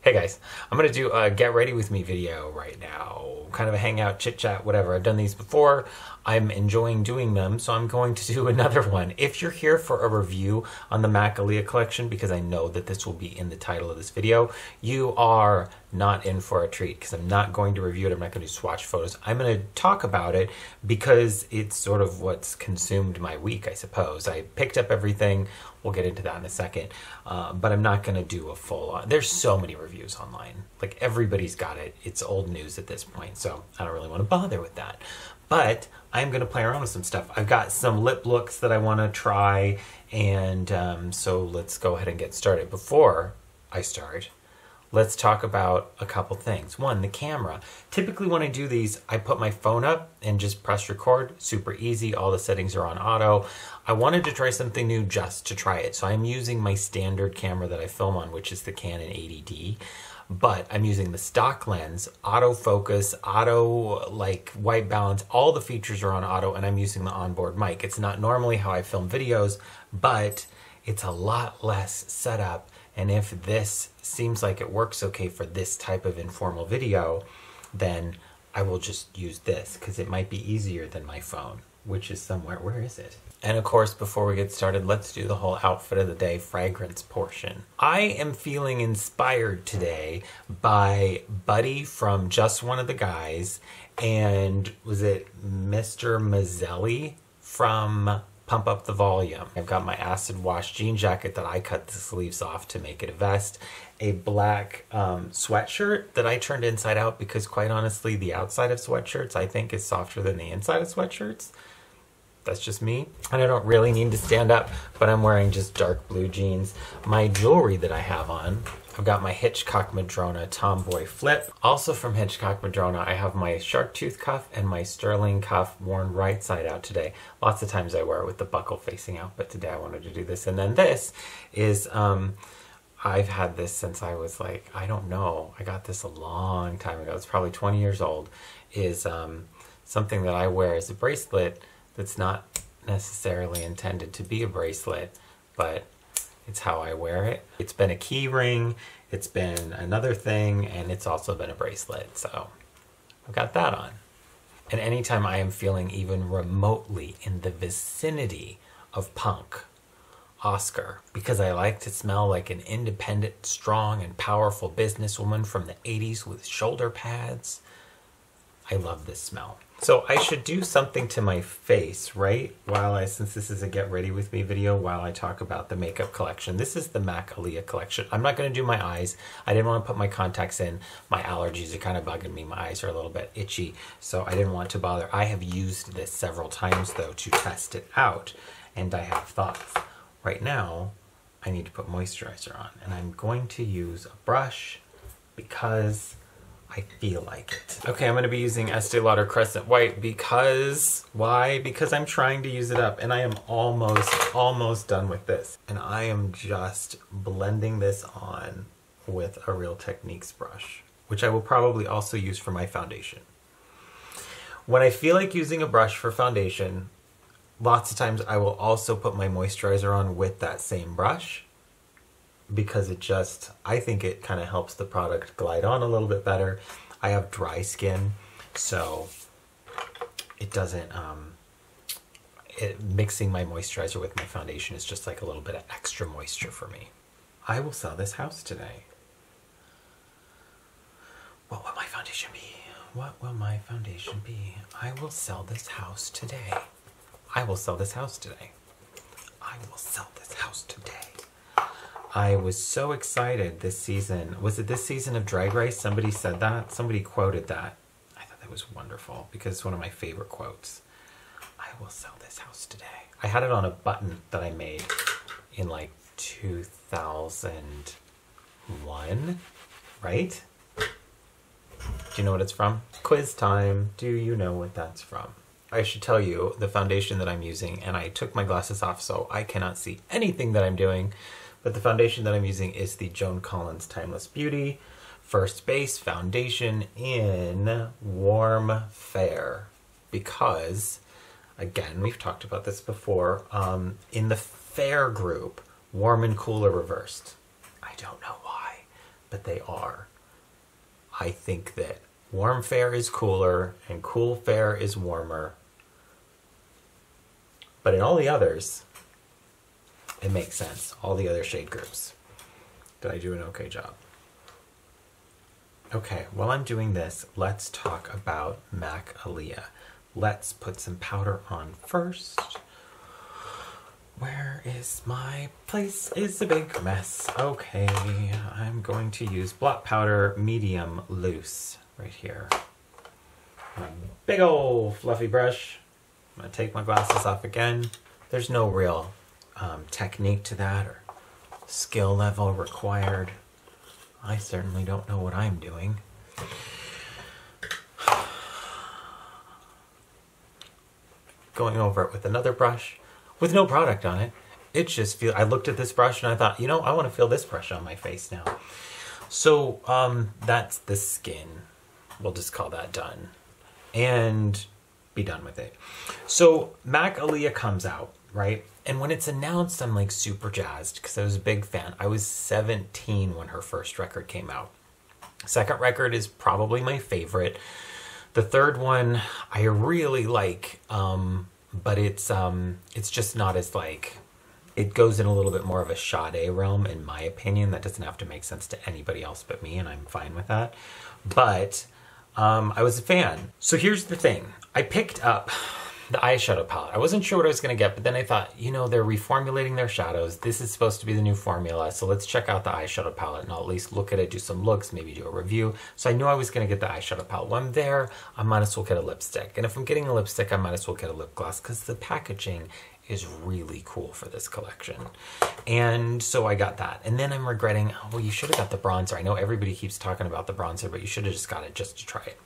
Hey guys, I'm going to do a get ready with me video right now. Kind of a hangout, chit chat, whatever. I've done these before. I'm enjoying doing them, so I'm going to do another one. If you're here for a review on the Mac Aaliyah collection, because I know that this will be in the title of this video, you are not in for a treat because I'm not going to review it. I'm not going to do swatch photos. I'm going to talk about it because it's sort of what's consumed my week, I suppose. I picked up everything. We'll get into that in a second. But I'm not going to do a full on. There's so many reviews online. Like everybody's got it. It's old news at this point. So I don't really want to bother with that. But I'm going to play around with some stuff. I've got some lip looks that I want to try. And so let's go ahead and get started. Before I start, let's talk about a couple things. One, the camera. Typically when I do these, I put my phone up and just press record. Super easy. All the settings are on auto. I wanted to try something new just to try it. So I'm using my standard camera that I film on, which is the Canon 80D. But I'm using the stock lens, autofocus, auto like white balance, all the features are on auto, and I'm using the onboard mic. It's not normally how I film videos, but it's a lot less setup. And if this seems like it works okay for this type of informal video, then I will just use this because it might be easier than my phone, which is somewhere. Where is it? And of course, before we get started, let's do the whole outfit of the day fragrance portion. I am feeling inspired today by Buddy from Just One of the Guys, and was it Mr. Mazzelli from Pump Up the Volume. I've got my acid wash jean jacket that I cut the sleeves off to make it a vest, a black sweatshirt that I turned inside out because quite honestly, the outside of sweatshirts I think is softer than the inside of sweatshirts. That's just me. And I don't really need to stand up, but I'm wearing just dark blue jeans. My jewelry that I have on, I've got my Hitchcock Madrona Tomboy Flip. Also from Hitchcock Madrona, I have my shark tooth cuff and my sterling cuff worn right side out today. Lots of times I wear it with the buckle facing out, but today I wanted to do this. And then this is, I've had this since I was like, I don't know, I got this a long time ago. It's probably 20 years old. Is something that I wear as a bracelet that's not necessarily intended to be a bracelet, but it's how I wear it. It's been a key ring, it's been another thing, and it's also been a bracelet, so I've got that on. And anytime I am feeling even remotely in the vicinity of punk, Oscar, because I like to smell like an independent, strong, and powerful businesswoman from the 80s with shoulder pads, I love this smell. So I should do something to my face, right? Since this is a get ready with me video, while I talk about the makeup collection. This is the Mac Aaliyah collection. I'm not gonna do my eyes. I didn't want to put my contacts in. My allergies are kind of bugging me. My eyes are a little bit itchy, so I didn't want to bother. I have used this several times though to test it out, and I have thoughts. Right now, I need to put moisturizer on, and I'm going to use a brush because I feel like it. Okay, I'm going to be using Estee Lauder Crescent White because, why? Because I'm trying to use it up, and I am almost done with this. And I am just blending this on with a Real Techniques brush, which I will probably also use for my foundation. When I feel like using a brush for foundation, lots of times I will also put my moisturizer on with that same brush, because it just, I think it kind of helps the product glide on a little bit better. I have dry skin, so it doesn't, mixing my moisturizer with my foundation is just like a little bit of extra moisture for me. I will sell this house today. What will my foundation be? What will my foundation be? I will sell this house today. I will sell this house today. I will sell this house today. I was so excited this season. Was it this season of Drag Race? Somebody said that. Somebody quoted that. I thought that was wonderful because it's one of my favorite quotes. I will sell this house today. I had it on a button that I made in like 2001, right? Do you know what it's from? Quiz time. Do you know what that's from? I should tell you the foundation that I'm using, and I took my glasses off so I cannot see anything that I'm doing. But the foundation that I'm using is the Joan Collins Timeless Beauty First Base Foundation in Warm Fair. Because, again, we've talked about this before, in the Fair group, Warm and Cool are reversed. I don't know why. but they are. I think that warm fair is cooler and cool fair is warmer. But in all the others, it makes sense. All the other shade groups. Did I do an okay job? Okay, while I'm doing this, let's talk about MAC Aaliyah. Let's put some powder on first. Where is my place? Is a big mess. Okay, I'm going to use blot powder medium loose right here. On a big old fluffy brush. I'm gonna take my glasses off again. There's no real technique to that or skill level required. I certainly don't know what I'm doing. Going over it with another brush with no product on it. It just I looked at this brush and I thought, you know, I want to feel this brush on my face now. So that's the skin. We'll just call that done and be done with it. So MAC Aaliyah comes out, right? And when it's announced, I'm like super jazzed because I was a big fan. I was 17 when her first record came out. Second record is probably my favorite. The third one I really like, but it's just not as like, it goes in a little bit more of a Sade realm in my opinion. That doesn't have to make sense to anybody else but me, and I'm fine with that. But I was a fan. So here's the thing. I picked up the eyeshadow palette. I wasn't sure what I was going to get, but then I thought, you know, they're reformulating their shadows. This is supposed to be the new formula, so let's check out the eyeshadow palette and I'll at least look at it, do some looks, maybe do a review. So I knew I was going to get the eyeshadow palette. When I'm there, I might as well get a lipstick. And if I'm getting a lipstick, I might as well get a lip gloss because the packaging is really cool for this collection. And so I got that. And then I'm regretting, oh, well, you should have got the bronzer. I know everybody keeps talking about the bronzer, but you should have just got it just to try it.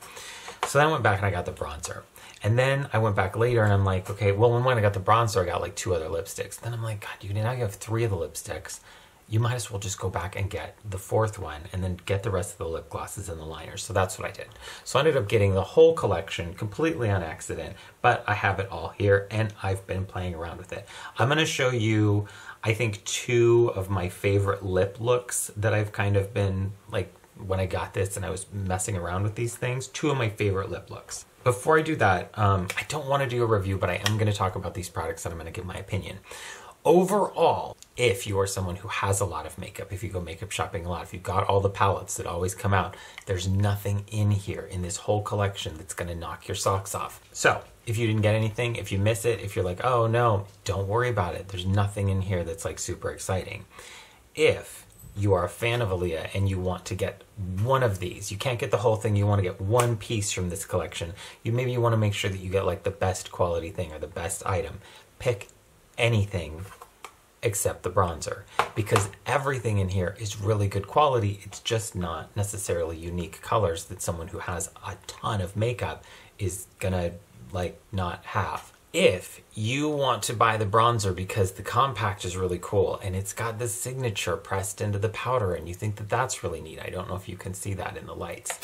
So then I went back and I got the bronzer. And then I went back later and I'm like, okay, well, when I got the bronzer, I got like 2 other lipsticks. Then I'm like, God, now you have 3 of the lipsticks. You might as well just go back and get the 4th one and then get the rest of the lip glosses and the liners. So that's what I did. So I ended up getting the whole collection completely on accident, but I have it all here and I've been playing around with it. I'm going to show you, I think, 2 of my favorite lip looks that I've kind of been like, when I got this and I was messing around with these things, 2 of my favorite lip looks. Before I do that, I don't want to do a review, but I am going to talk about these products and I'm going to give my opinion. Overall, if you are someone who has a lot of makeup, if you go makeup shopping a lot, if you've got all the palettes that always come out, there's nothing in here in this whole collection that's going to knock your socks off. So if you didn't get anything, if you miss it, if you're like, oh no, don't worry about it. There's nothing in here that's like super exciting. If you are a fan of Aaliyah and you want to get one of these, you can't get the whole thing, you want to get one piece from this collection, maybe you want to make sure that you get like the best quality thing or the best item. Pick anything except the bronzer, because everything in here is really good quality. It's just not necessarily unique colors that someone who has a ton of makeup is gonna like not have. If you want to buy the bronzer because the compact is really cool and it's got the signature pressed into the powder and you think that that's really neat, I don't know if you can see that in the lights,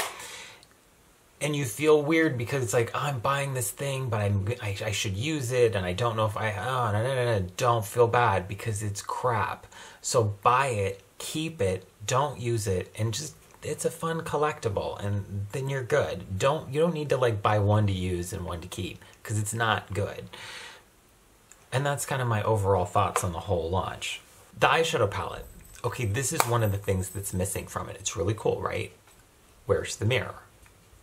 and you feel weird because it's like, oh, I'm buying this thing, but I should use it and I don't know if no, don't feel bad because it's crap. So buy it, keep it, don't use it, and just, it's a fun collectible and then you're good. You don't need to like buy one to use and one to keep because it's not good. And that's kind of my overall thoughts on the whole launch. The eyeshadow palette. Okay, this is one of the things that's missing from it. It's really cool, right? Where's the mirror?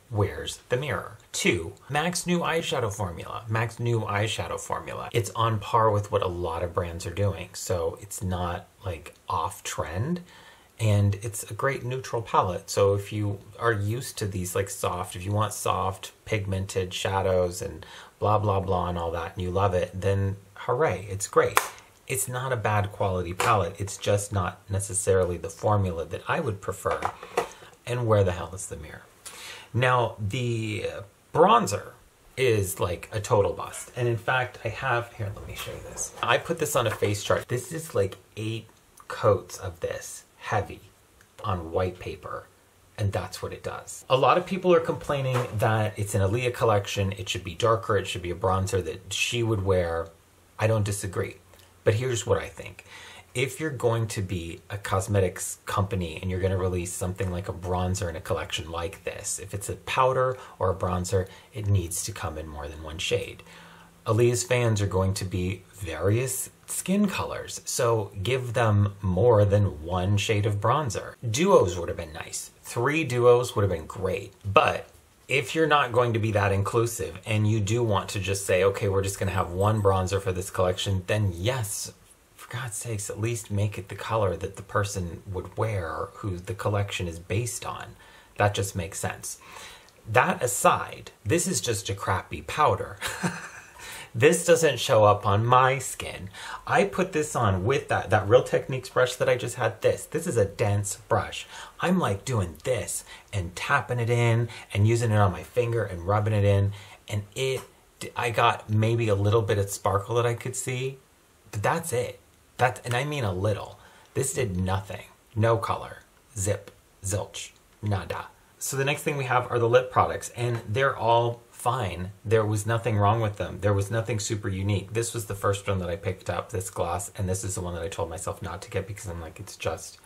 Where's the mirror? 2, MAC's new eyeshadow formula. MAC's new eyeshadow formula. It's on par with what a lot of brands are doing. So it's not like off trend. And it's a great neutral palette. So if you are used to these like soft, if you want soft pigmented shadows and blah, blah, blah and all that, and you love it, then hooray, it's great. It's not a bad quality palette. It's just not necessarily the formula that I would prefer. And where the hell is the mirror? Now, the bronzer is like a total bust. And in fact, I have, here, let me show you this. I put this on a face chart. This is like 8 coats of this. Heavy on white paper, and that's what it does. A lot of people are complaining that it's an Aaliyah collection, it should be darker, it should be a bronzer that she would wear. I don't disagree, but here's what I think. if you're going to be a cosmetics company and you're going to release something like a bronzer in a collection like this, if it's a powder or a bronzer, it needs to come in more than one shade. Aaliyah's fans are going to be various skin colors, so give them more than one shade of bronzer. Duos would have been nice. 3 duos would have been great. But if you're not going to be that inclusive and you do want to just say, okay, we're just going to have one bronzer for this collection, then yes, for God's sakes, at least make it the color that the person would wear who the collection is based on. That just makes sense. That aside, this is just a crappy powder. This doesn't show up on my skin. I put this on with that Real Techniques brush that I just had. This is a dense brush. I'm like doing this and tapping it in and using it on my finger and rubbing it in. And I got maybe a little bit of sparkle that I could see, but that's it. And I mean a little. This did nothing. No color. Zip. Zilch. Nada. So the next thing we have are the lip products, and they're all fine. There was nothing wrong with them. There was nothing super unique. This was the first one that I picked up, this gloss, and this is the one that I told myself not to get because I'm like, it's just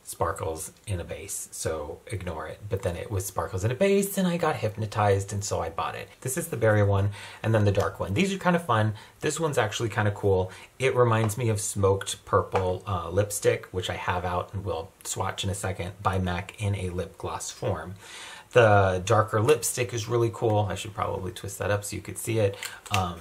sparkles in a base, so ignore it. But then it was sparkles in a base and I got hypnotized, and so I bought it. This is the berry one and then the dark one. These are kind of fun. This one's actually kind of cool. It reminds me of smoked purple lipstick, which I have out and will swatch in a second, by MAC in a lip gloss form. The darker lipstick is really cool. I should probably twist that up so you could see it.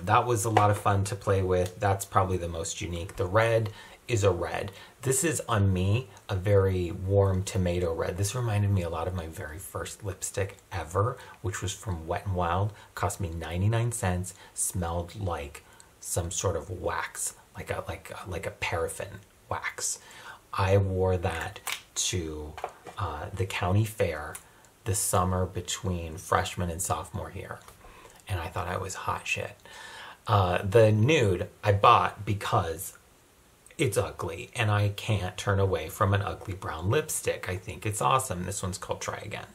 That was a lot of fun to play with. That's probably the most unique. The red is a red. This is, on me, a very warm tomato red. This reminded me a lot of my very first lipstick ever, which was from Wet n Wild. Cost me 99 cents. Smelled like some sort of wax, like a paraffin wax. I wore that to the county fair the summer between freshman and sophomore year, and I thought I was hot shit. The nude I bought because it's ugly, and I can't turn away from an ugly brown lipstick. I think it's awesome. This one's called Try Again.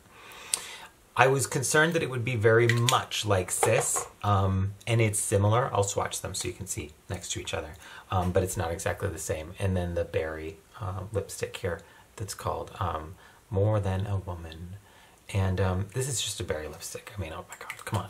I was concerned that it would be very much like Sis, and it's similar. I'll swatch them so you can see next to each other, but it's not exactly the same. And then the berry lipstick here that's called More Than a Woman. And this is just a berry lipstick. I mean, oh my God, come on.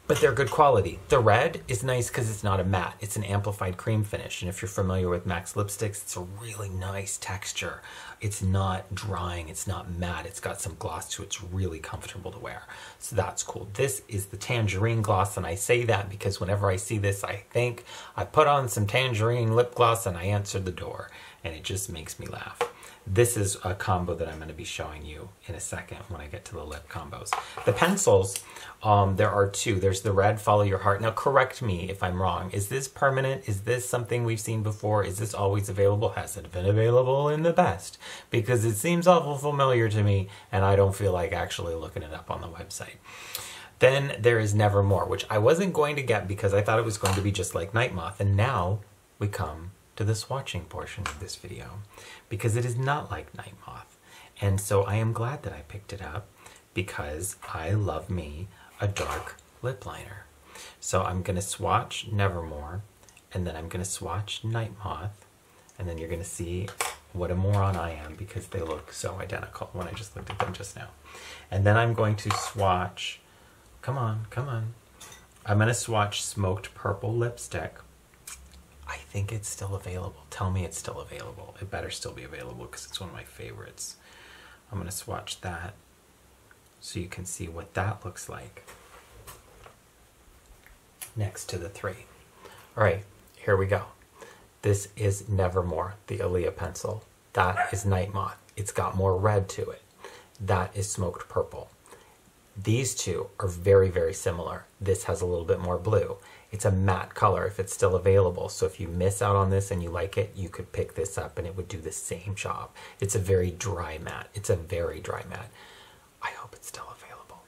But they're good quality. The red is nice because it's not a matte. It's an amplified cream finish. And if you're familiar with MAC's lipsticks, it's a really nice texture. It's not drying. It's not matte. It's got some gloss to it. It's really comfortable to wear. So that's cool. This is the tangerine gloss. And I say that because whenever I see this, I think I put on some tangerine lip gloss and I answered the door. And it just makes me laugh. This is a combo that I'm going to be showing you in a second when I get to the lip combos. The pencils, there are 2. There's the red, Follow Your Heart. Now, correct me if I'm wrong. Is this permanent? Is this something we've seen before? Is this always available? Has it been available in the past? Because it seems awful familiar to me, and I don't feel like actually looking it up on the website. Then there is Nevermore, which I wasn't going to get because I thought it was going to be just like Night Moth. And now we come to the swatching portion of this video, because it is not like Night Moth. And so I am glad that I picked it up because I love me a dark lip liner. So I'm going to swatch Nevermore, and then I'm going to swatch Night Moth, and then you're going to see what a moron I am because they look so identical when I just looked at them just now. And then I'm going to swatch, come on, I'm going to swatch Smoked Purple Lipstick. I think it's still available. Tell me it's still available. It better still be available because it's one of my favorites. I'm going to swatch that so you can see what that looks like next to the 3. All right, here we go. This is Nevermore, the Aaliyah pencil. That is Night Moth. It's got more red to it. That is Smoked Purple. These two are very, very similar. This has a little bit more blue. It's a matte color if it's still available. So if you miss out on this and you like it, you could pick this up and it would do the same job. It's a very dry matte. It's a very dry matte. I hope it's still available.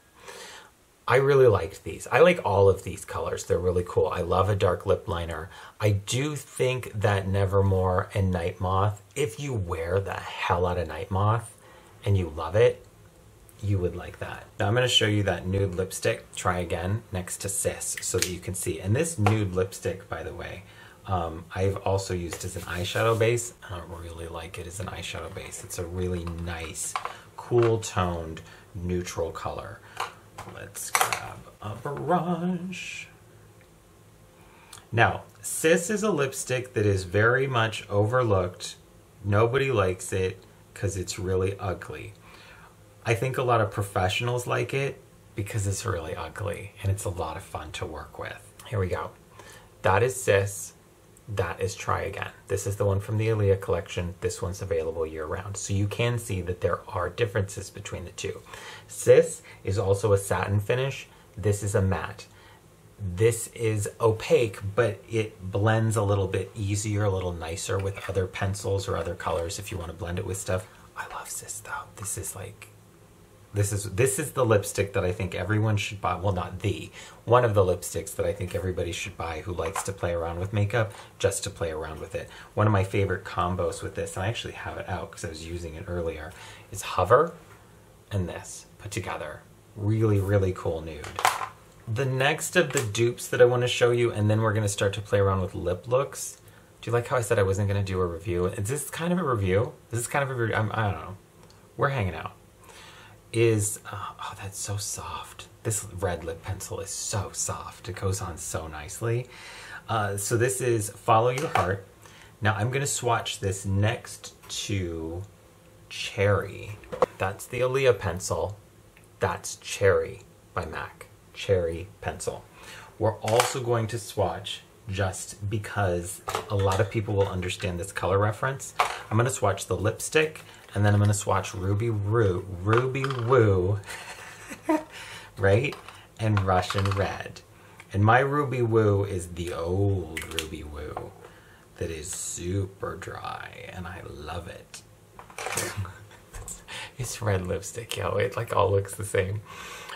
I really liked these. I like all of these colors. They're really cool. I love a dark lip liner. I do think that Nevermore and Night Moth, if you wear the hell out of Night Moth and you love it, you would like that. Now I'm going to show you that nude lipstick, Try Again, next to Sis, so that you can see. And this nude lipstick, by the way, I've also used as an eyeshadow base. I don't really like it as an eyeshadow base. It's a really nice, cool toned, neutral color. Let's grab a brush. Now, Sis is a lipstick that is very much overlooked. Nobody likes it because it's really ugly. I think a lot of professionals like it because it's really ugly and it's a lot of fun to work with. Here we go. That is Sis. That is Try Again. This is the one from the Aaliyah collection. This one's available year-round. So you can see that there are differences between the two. Sis is also a satin finish. This is a matte. This is opaque, but it blends a little bit easier, a little nicer with other pencils or other colors if you want to blend it with stuff. I love Sis though. This is the lipstick that I think everyone should buy. Well, not the. One of the lipsticks that I think everybody should buy who likes to play around with makeup, just to play around with it. One of my favorite combos with this, and I actually have it out because I was using it earlier, is Hover and this put together. Really, really cool nude. The next of the dupes that I want to show you, and then we're going to start to play around with lip looks. Do you like how I said I wasn't going to do a review? Is this kind of a review? Is this kind of a review? I don't know. We're hanging out. Oh, that's so soft. This red lip pencil is so soft. It goes on so nicely. So this is Follow Your Heart. Now I'm going to swatch this next to Cherry. That's the Aaliyah pencil. That's Cherry by MAC. Cherry pencil. We're also going to swatch, just because a lot of people will understand this color reference. I'm going to swatch the lipstick, and then I'm going to swatch Ruby Woo, right? And Russian Red. And my Ruby Woo is the old Ruby Woo that is super dry, and I love it. It's red lipstick, yo. It like all looks the same.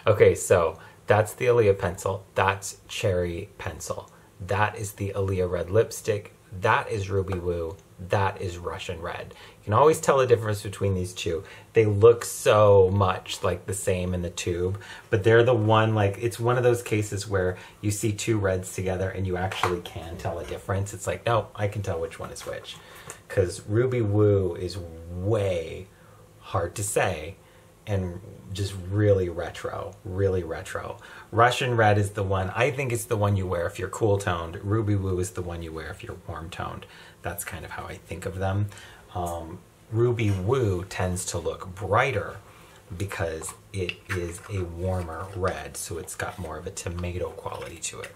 Okay, so that's the Aaliyah pencil. That's Cherry pencil. That is the Aaliyah red lipstick. That is Ruby Woo. That is Russian Red. You can always tell the difference between these two. They look so much like the same in the tube, but they're the one, like, it's one of those cases where you see two reds together and you actually can tell a difference. It's like, no, I can tell which one is which. Because Ruby Woo is way hard to say and just really retro, really retro. Russian Red is the one, I think it's the one you wear if you're cool toned. Ruby Woo is the one you wear if you're warm toned. That's kind of how I think of them. Ruby Woo tends to look brighter because it is a warmer red, so it's got more of a tomato quality to it.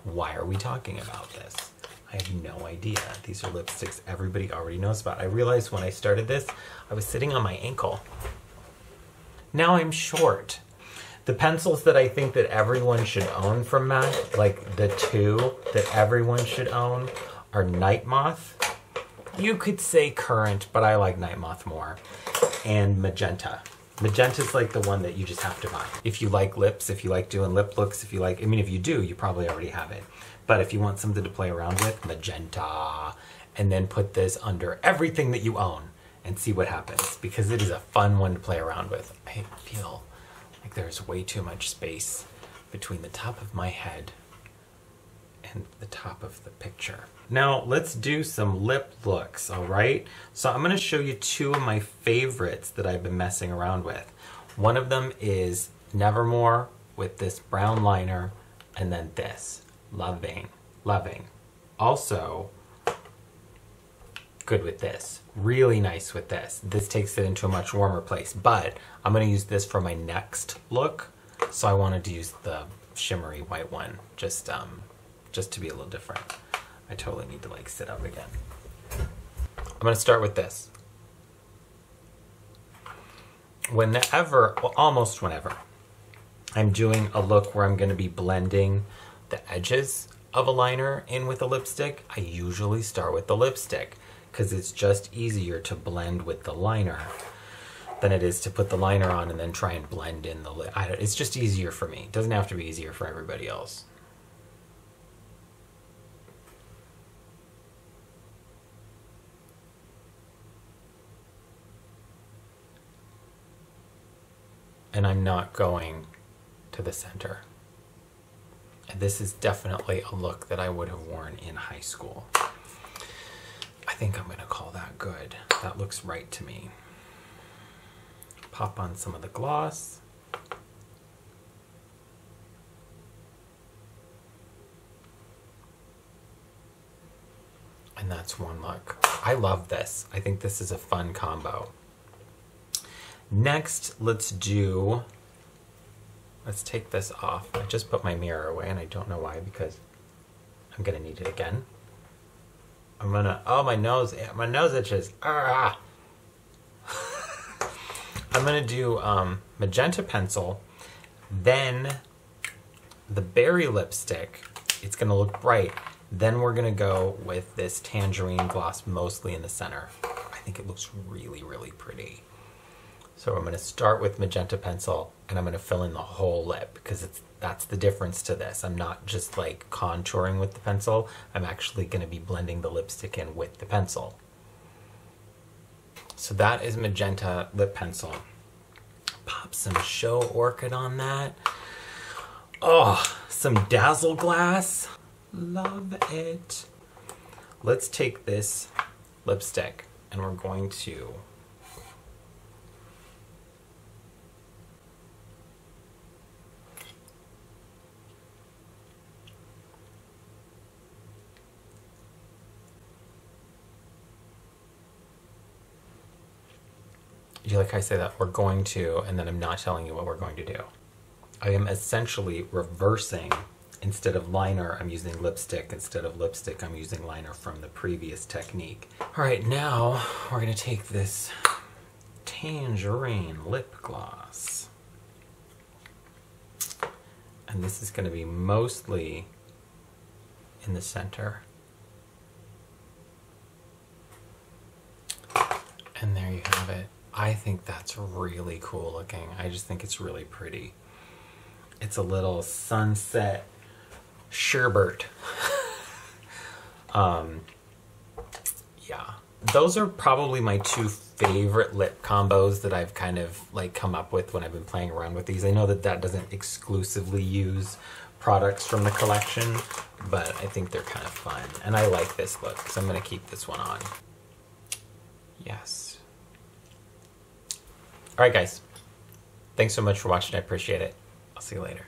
Why are we talking about this? I have no idea. These are lipsticks everybody already knows about. I realized when I started this, I was sitting on my ankle. Now I'm short. The pencils that I think that everyone should own from MAC, like the two that everyone should own, are Night Moth. You could say Current, but I like Night Moth more. And Magenta. Magenta's like the one that you just have to buy. If you like lips, if you like doing lip looks, if you like, I mean, if you do, you probably already have it. But if you want something to play around with, Magenta. And then put this under everything that you own and see what happens, because it is a fun one to play around with. I feel like there's way too much space between the top of my head and the top of the picture. Now let's do some lip looks, all right? So I'm gonna show you two of my favorites that I've been messing around with. One of them is Nevermore with this brown liner, and then this, Loving. Also, good with this. Really nice with this. This takes it into a much warmer place, but I'm gonna use this for my next look. So I wanted to use the shimmery white one, just to be a little different. I totally need to like sit up again. I'm gonna start with this. Whenever, well, almost whenever, I'm doing a look where I'm gonna be blending the edges of a liner in with a lipstick, I usually start with the lipstick because it's just easier to blend with the liner than it is to put the liner on and then try and blend in the lip. It's just easier for me. It doesn't have to be easier for everybody else. And I'm not going to the center. And this is definitely a look that I would have worn in high school. I think I'm gonna call that good. That looks right to me. Pop on some of the gloss. And that's one look. I love this. I think this is a fun combo. Next, let's take this off. I just put my mirror away and I don't know why, because I'm gonna need it again. Oh, my nose itches. Ah. I'm gonna do magenta pencil, then the berry lipstick. It's gonna look bright. Then we're gonna go with this tangerine gloss, mostly in the center. I think it looks really, really pretty. So I'm gonna start with magenta pencil and I'm gonna fill in the whole lip, because that's the difference to this. I'm not just like contouring with the pencil. I'm actually gonna be blending the lipstick in with the pencil. So that is magenta lip pencil. Pop some Show Orchid on that. Oh, some Dazzle Glass. Love it. Let's take this lipstick and we're going to you like how I say that? We're going to, and then I'm not telling you what we're going to do. I am essentially reversing. Instead of liner, I'm using lipstick. Instead of lipstick, I'm using liner from the previous technique. All right, now we're gonna take this tangerine lip gloss. And this is gonna be mostly in the center. And there you have it. I think that's really cool looking. I just think it's really pretty. It's a little sunset sherbet. Yeah. Those are probably my two favorite lip combos that I've kind of like come up with when I've been playing around with these. I know that that doesn't exclusively use products from the collection, but I think they're kind of fun. And I like this look, so I'm gonna keep this one on. Yes. All right, guys. Thanks so much for watching. I appreciate it. I'll see you later.